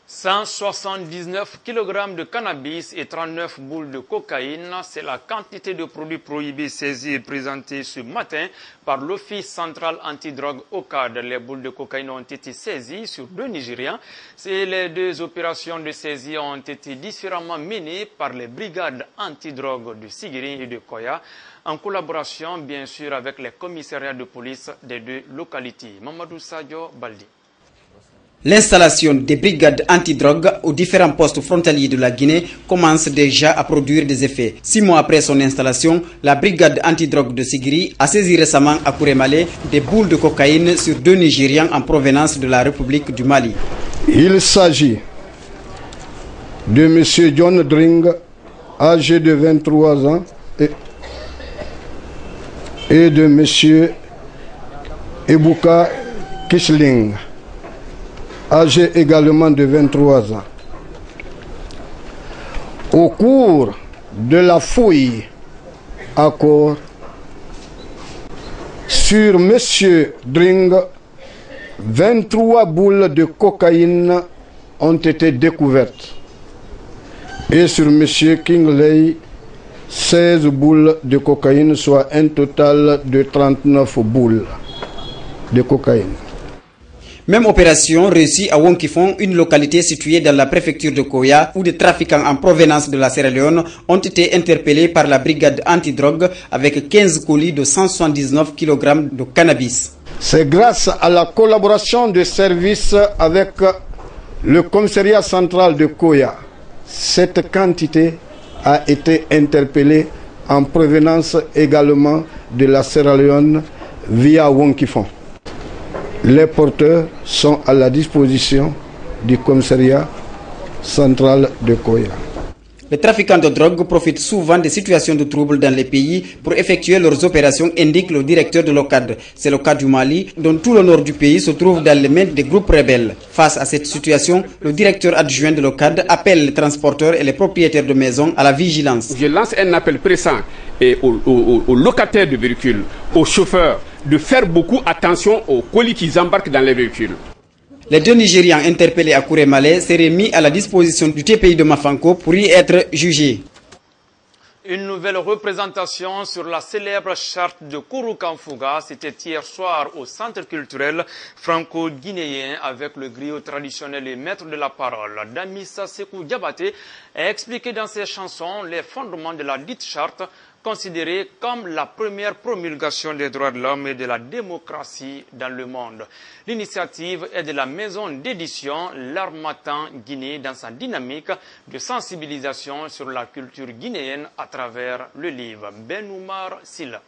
179 kg de cannabis et 39 boules de cocaïne, c'est la quantité de produits prohibés saisis et présentés ce matin par l'Office central antidrogue OCAD. Les boules de cocaïne ont été saisies sur 2 Nigérians. Les 2 opérations de saisie ont été différemment menées par les brigades antidrogue de Sigiri et de Koya, en collaboration bien sûr avec les commissariats de police des 2 localités. Mamadou Sadio Baldi. L'installation des brigades antidrogue aux différents postes frontaliers de la Guinée commence déjà à produire des effets. 6 mois après son installation, la brigade antidrogue de Sigiri a saisi récemment à Kourémalé des boules de cocaïne sur 2 Nigérians en provenance de la République du Mali. Il s'agit de M. John Dring, âgé de 23 ans, et de M. Ebuka Kishling, âgé également de 23 ans. Au cours de la fouille à corps sur M. Dring, 23 boules de cocaïne ont été découvertes et sur M. Kingley, 16 boules de cocaïne, soit un total de 39 boules de cocaïne. Même opération réussie à Wonkifon, une localité située dans la préfecture de Koya, où des trafiquants en provenance de la Sierra Leone ont été interpellés par la brigade antidrogue avec 15 colis de 179 kg de cannabis. C'est grâce à la collaboration des services avec le commissariat central de Koya. Cette quantité a été interpellée en provenance également de la Sierra Leone via Wonkifon. Les porteurs sont à la disposition du commissariat central de Koya. Les trafiquants de drogue profitent souvent des situations de trouble dans les pays pour effectuer leurs opérations, indique le directeur de l'OCAD. C'est le cas du Mali, dont tout le nord du pays se trouve dans les mains des groupes rebelles. Face à cette situation, le directeur adjoint de l'OCAD appelle les transporteurs et les propriétaires de maisons à la vigilance. Je lance un appel pressant aux locataires de véhicules, aux chauffeurs, de faire beaucoup attention aux colis qu'ils embarquent dans les véhicules. Les 2 Nigérians interpellés à Kourémalé seraient mis à la disposition du TPI de Mafanko pour y être jugés. Une nouvelle représentation sur la célèbre charte de Kouroukanfouga, c'était hier soir au centre culturel franco-guinéen avec le griot traditionnel et maître de la parole. Damissa Sekou Diabaté a expliqué dans ses chansons les fondements de la dite charte, considérée comme la première promulgation des droits de l'homme et de la démocratie dans le monde. L'initiative est de la maison d'édition L'Harmattan Guinée dans sa dynamique de sensibilisation sur la culture guinéenne à travers le livre. Benoumar Silla.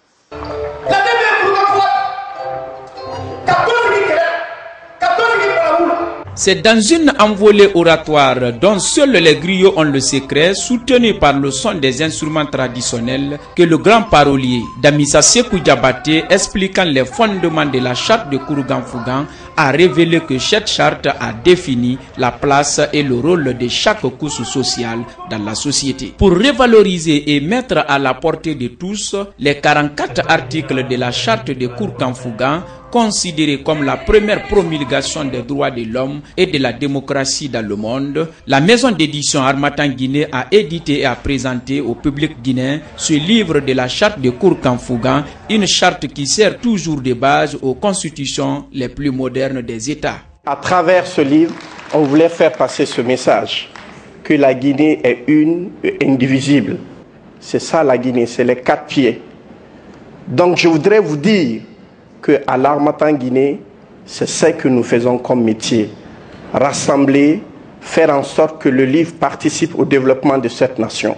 C'est dans une envolée oratoire dont seuls les griots ont le secret, soutenu par le son des instruments traditionnels, que le grand parolier Damissa Sekou Diabaté, expliquant les fondements de la charte de Kouroukanfouga, a révélé que cette charte a défini la place et le rôle de chaque couche sociale dans la société. Pour revaloriser et mettre à la portée de tous les 44 articles de la charte de Kouroukanfouga, considérée comme la première promulgation des droits de l'homme et de la démocratie dans le monde, la maison d'édition Harmattan Guinée a édité et a présenté au public guinéen ce livre de la charte de Kouroukanfouga, une charte qui sert toujours de base aux constitutions les plus modernes des États. À travers ce livre, on voulait faire passer ce message, que la Guinée est une et indivisible. C'est ça la Guinée, c'est les 4 pieds. Donc je voudrais vous dire qu'à l'Harmattan Guinée, c'est ce que nous faisons comme métier. Rassembler, faire en sorte que le livre participe au développement de cette nation.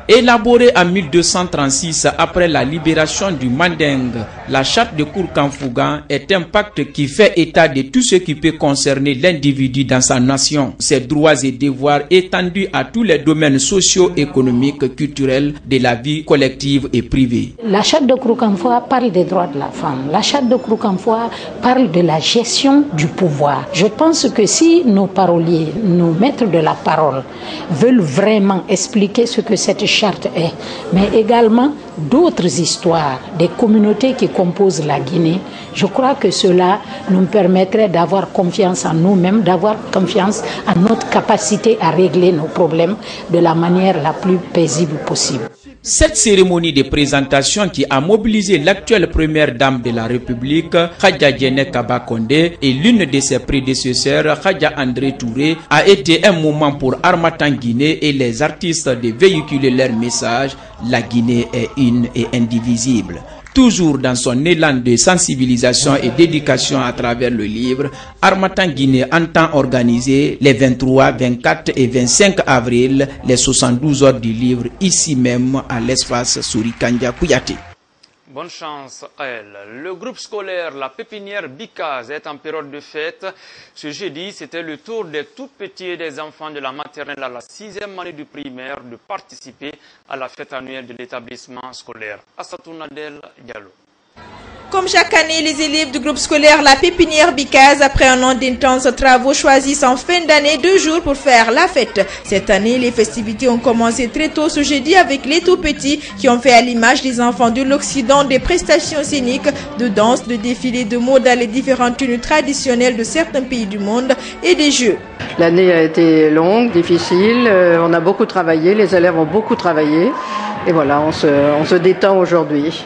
Élaborée en 1236 après la libération du Manding, la charte de Kouroukanfouga est un pacte qui fait état de tout ce qui peut concerner l'individu dans sa nation, ses droits et devoirs étendus à tous les domaines socio-économiques, culturels de la vie collective et privée. La charte de Kouroukanfouga parle des droits de la femme. La charte de Kouroukanfouga parle de la gestion du pouvoir. Je pense que si nos paroliers, nos maîtres de la parole veulent vraiment expliquer ce que cette charte est, mais également d'autres histoires, des communautés qui composent la Guinée. Je crois que cela nous permettrait d'avoir confiance en nous-mêmes, d'avoir confiance en notre capacité à régler nos problèmes de la manière la plus paisible possible. Cette cérémonie de présentation qui a mobilisé l'actuelle première dame de la République, Khadja Diéné Kaba Condé, et l'une de ses prédécesseurs, Khadja André Touré, a été un moment pour Harmattan Guinée et les artistes de véhiculer leur message. La Guinée est une et indivisible. Toujours dans son élan de sensibilisation et d'éducation à travers le livre, Harmattan Guinée entend organiser les 23, 24 et 25 avril les 72 heures du livre ici même à l'espace Sourikandia Kouyaté. Bonne chance à elle. Le groupe scolaire La Pépinière Bicaz est en période de fête. Ce jeudi, c'était le tour des tout petits et des enfants de la maternelle à la 6e année du primaire de participer à la fête annuelle de l'établissement scolaire. Assatou Nadel Diallo. Comme chaque année, les élèves du groupe scolaire La Pépinière Bicaz, après un an d'intenses travaux, choisissent en fin d'année 2 jours pour faire la fête. Cette année, les festivités ont commencé très tôt ce jeudi avec les tout petits qui ont fait à l'image des enfants de l'Occident des prestations scéniques, de danse, de défilés de mode dans les différentes tenues traditionnelles de certains pays du monde et des jeux. L'année a été longue, difficile, on a beaucoup travaillé, les élèves ont beaucoup travaillé et voilà, on se détend aujourd'hui.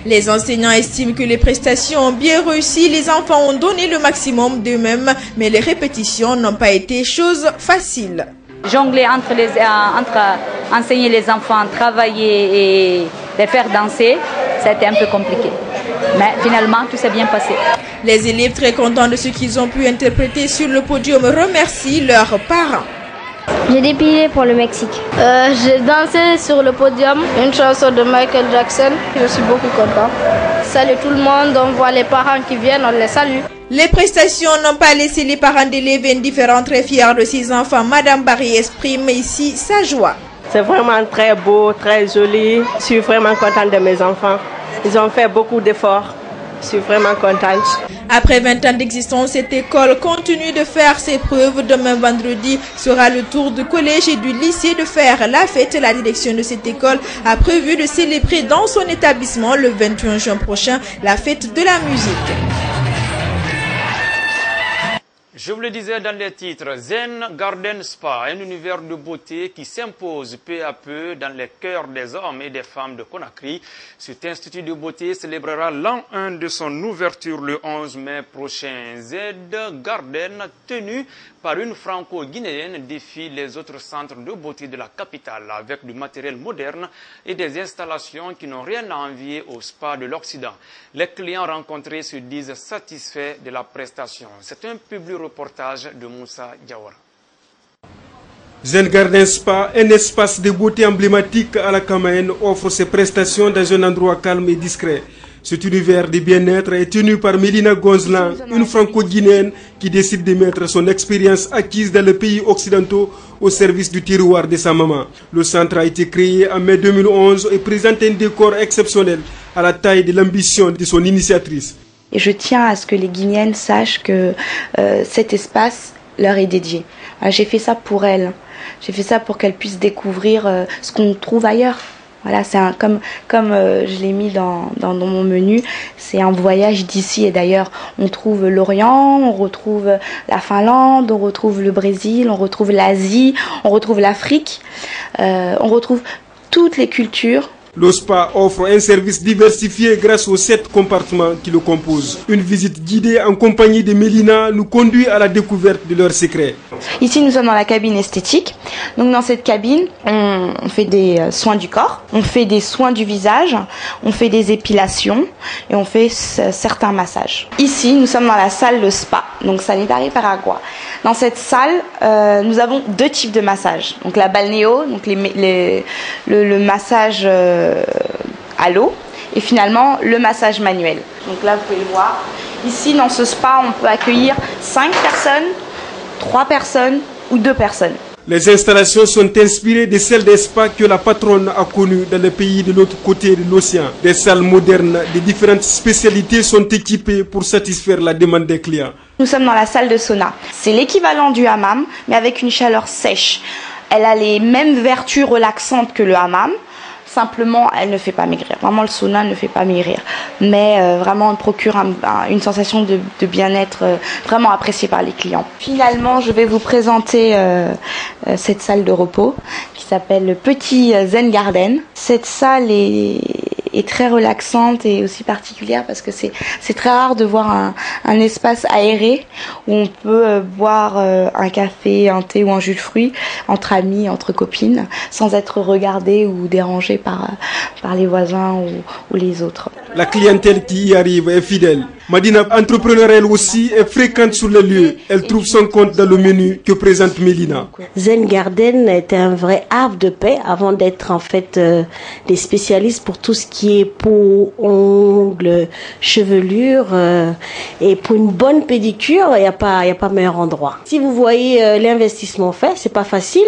Les enseignants estiment que les prestations ont bien réussi, les enfants ont donné le maximum d'eux-mêmes, mais les répétitions n'ont pas été chose facile. Jongler entre enseigner les enfants, travailler et les faire danser, ça a été un peu compliqué. Mais finalement, tout s'est bien passé. Les élèves, très contents de ce qu'ils ont pu interpréter sur le podium, remercient leurs parents. J'ai défilé pour le Mexique. J'ai dansé sur le podium une chanson de Michael Jackson. Je suis beaucoup content. Salut tout le monde, on voit les parents qui viennent, on les salue. Les prestations n'ont pas laissé les parents d'élèves indifférents, très fiers de ses enfants. Madame Barry exprime ici sa joie. C'est vraiment très beau, très joli. Je suis vraiment contente de mes enfants. Ils ont fait beaucoup d'efforts. Je suis vraiment contente. Après 20 ans d'existence, cette école continue de faire ses preuves. Demain vendredi sera le tour du collège et du lycée de faire la fête. La direction de cette école a prévu de célébrer dans son établissement le 21 juin prochain la fête de la musique. Je vous le disais dans les titres, Zen Garden Spa, un univers de beauté qui s'impose peu à peu dans les cœurs des hommes et des femmes de Conakry. Cet institut de beauté célébrera l'an 1 de son ouverture le 11 mai prochain. Z Garden, tenu par une franco-guinéenne, défie les autres centres de beauté de la capitale avec du matériel moderne et des installations qui n'ont rien à envier au spa de l'Occident. Les clients rencontrés se disent satisfaits de la prestation. C'est un public reportage de Moussa Diawara. Zen Garden Spa, un espace de beauté emblématique à la Cameroun, offre ses prestations dans un endroit calme et discret. Cet univers de bien-être est tenu par Mélina Gonzlan, une franco-guinéenne qui décide de mettre son expérience acquise dans les pays occidentaux au service du tiroir de sa maman. Le centre a été créé en mai 2011 et présente un décor exceptionnel à la taille de l'ambition de son initiatrice. Et je tiens à ce que les Guinéennes sachent que cet espace leur est dédié. J'ai fait ça pour elles. J'ai fait ça pour qu'elles puissent découvrir ce qu'on trouve ailleurs. Voilà, c'est comme je l'ai mis dans mon menu, c'est un voyage d'ici et d'ailleurs. On trouve l'Orient, on retrouve la Finlande, on retrouve le Brésil, on retrouve l'Asie, on retrouve l'Afrique, on retrouve toutes les cultures. Le spa offre un service diversifié grâce aux 7 compartiments qui le composent. Une visite guidée en compagnie de Mélina nous conduit à la découverte de leurs secrets. Ici, nous sommes dans la cabine esthétique. Donc, dans cette cabine, on fait des soins du corps, on fait des soins du visage, on fait des épilations et on fait certains massages. Ici, nous sommes dans la salle de spa, donc Sanitari Paragua. Dans cette salle, nous avons 2 types de massages. Donc, la balnéo, donc le massage à l'eau et finalement le massage manuel. Donc là, vous pouvez le voir. Ici, dans ce spa, on peut accueillir 5 personnes, 3 personnes ou 2 personnes. Les installations sont inspirées de celles des spas que la patronne a connues dans les pays de l'autre côté de l'océan. Des salles modernes de différentes spécialités sont équipées pour satisfaire la demande des clients. Nous sommes dans la salle de sauna. C'est l'équivalent du hammam, mais avec une chaleur sèche. Elle a les mêmes vertus relaxantes que le hammam. Simplement, elle ne fait pas maigrir. Vraiment, le sauna ne fait pas maigrir. Mais vraiment, elle procure une sensation de bien-être vraiment appréciée par les clients. Finalement, je vais vous présenter cette salle de repos qui s'appelle le Petit Zen Garden. Cette salle est très relaxante et aussi particulière parce que c'est très rare de voir un espace aéré où on peut boire un café, un thé ou un jus de fruits entre amis, entre copines, sans être regardé ou dérangé par les voisins ou les autres. La clientèle qui y arrive est fidèle. Madina, entrepreneur elle aussi, est fréquente sur le lieu. Elle trouve son compte dans le menu que présente Mélina. Zen Garden est un vrai havre de paix avant d'être en fait des spécialistes pour tout ce qui est peau, ongles, chevelure et pour une bonne pédicure, il y a pas meilleur endroit. Si vous voyez l'investissement fait, c'est pas facile.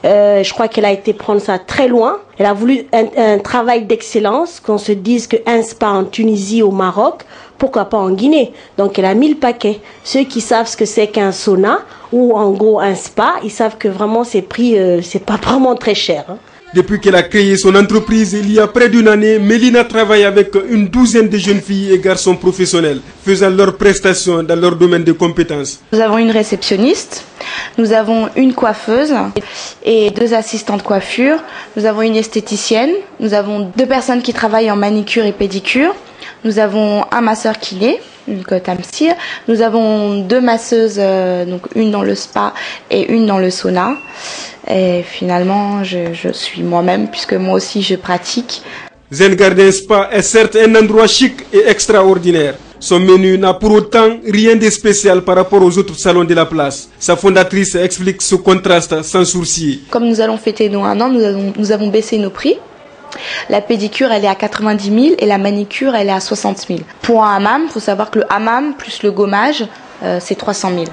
Je crois qu'elle a été prendre ça très loin. Elle a voulu un travail d'excellence, qu'on se dise qu'un spa en Tunisie, au Maroc, pourquoi pas en Guinée. Donc elle a mis le paquet. Ceux qui savent ce que c'est qu'un sauna ou en gros un spa, ils savent que vraiment ces prix, c'est pas vraiment très cher. Hein. Depuis qu'elle a créé son entreprise il y a près d'une année, Mélina travaille avec une douzaine de jeunes filles et garçons professionnels, faisant leurs prestations dans leur domaine de compétences. Nous avons une réceptionniste, nous avons une coiffeuse et 2 assistantes coiffure, nous avons une esthéticienne, nous avons 2 personnes qui travaillent en manicure et pédicure, nous avons un masseur kiné, une Tamsir, nous avons 2 masseuses, donc une dans le spa et une dans le sauna. Et finalement, je suis moi-même, puisque moi aussi je pratique. Zen Garden Spa est certes un endroit chic et extraordinaire. Son menu n'a pour autant rien de spécial par rapport aux autres salons de la place. Sa fondatrice explique ce contraste sans sourciller. Comme nous allons fêter nos 1 an, nous avons baissé nos prix. La pédicure, elle est à 90 000 et la manicure, elle est à 60 000. Pour un hammam, il faut savoir que le hammam plus le gommage, c'est 300 000.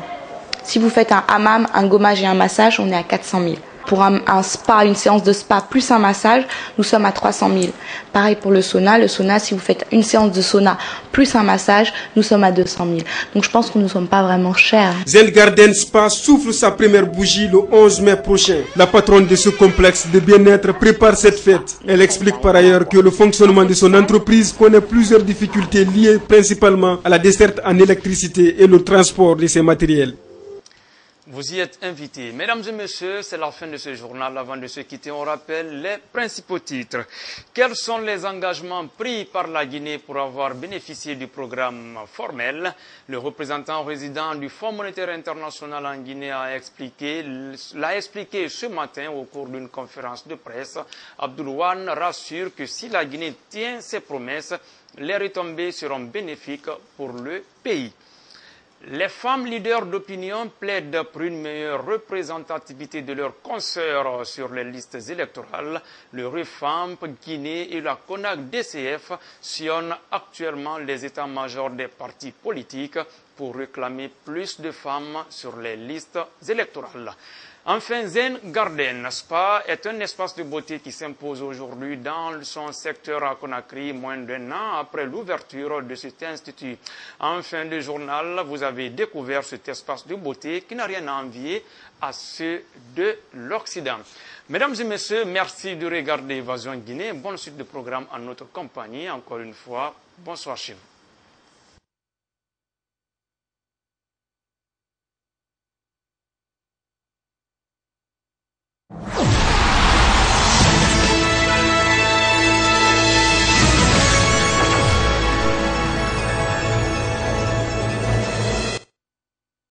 Si vous faites un hammam, un gommage et un massage, on est à 400 000. Pour un spa, une séance de spa plus un massage, nous sommes à 300 000. Pareil pour le sauna. Le sauna, si vous faites une séance de sauna plus un massage, nous sommes à 200 000. Donc je pense que nous ne sommes pas vraiment chers. Zen Garden Spa souffle sa première bougie le 11 mai prochain. La patronne de ce complexe de bien-être prépare cette fête. Elle explique par ailleurs que le fonctionnement de son entreprise connaît plusieurs difficultés liées principalement à la desserte en électricité et le transport de ces matériels. Vous y êtes invités. Mesdames et messieurs, c'est la fin de ce journal. Avant de se quitter, on rappelle les principaux titres. Quels sont les engagements pris par la Guinée pour avoir bénéficié du programme formel? Le représentant résident du Fonds monétaire international en Guinée l'a expliqué ce matin au cours d'une conférence de presse. Abdoulwane rassure que si la Guinée tient ses promesses, les retombées seront bénéfiques pour le pays. Les femmes leaders d'opinion plaident pour une meilleure représentativité de leurs consoeurs sur les listes électorales. Le REFAMP, Guinée et la CONAC-DCF sillonnent actuellement les états-majors des partis politiques pour réclamer plus de femmes sur les listes électorales. Enfin, Zen Garden Spa est un espace de beauté qui s'impose aujourd'hui dans son secteur à Conakry, moins d'1 an après l'ouverture de cet institut. En fin de journal, vous avez découvert cet espace de beauté qui n'a rien à envier à ceux de l'Occident. Mesdames et messieurs, merci de regarder Évasion Guinée. Bonne suite de programme en notre compagnie. Encore une fois, bonsoir chez vous.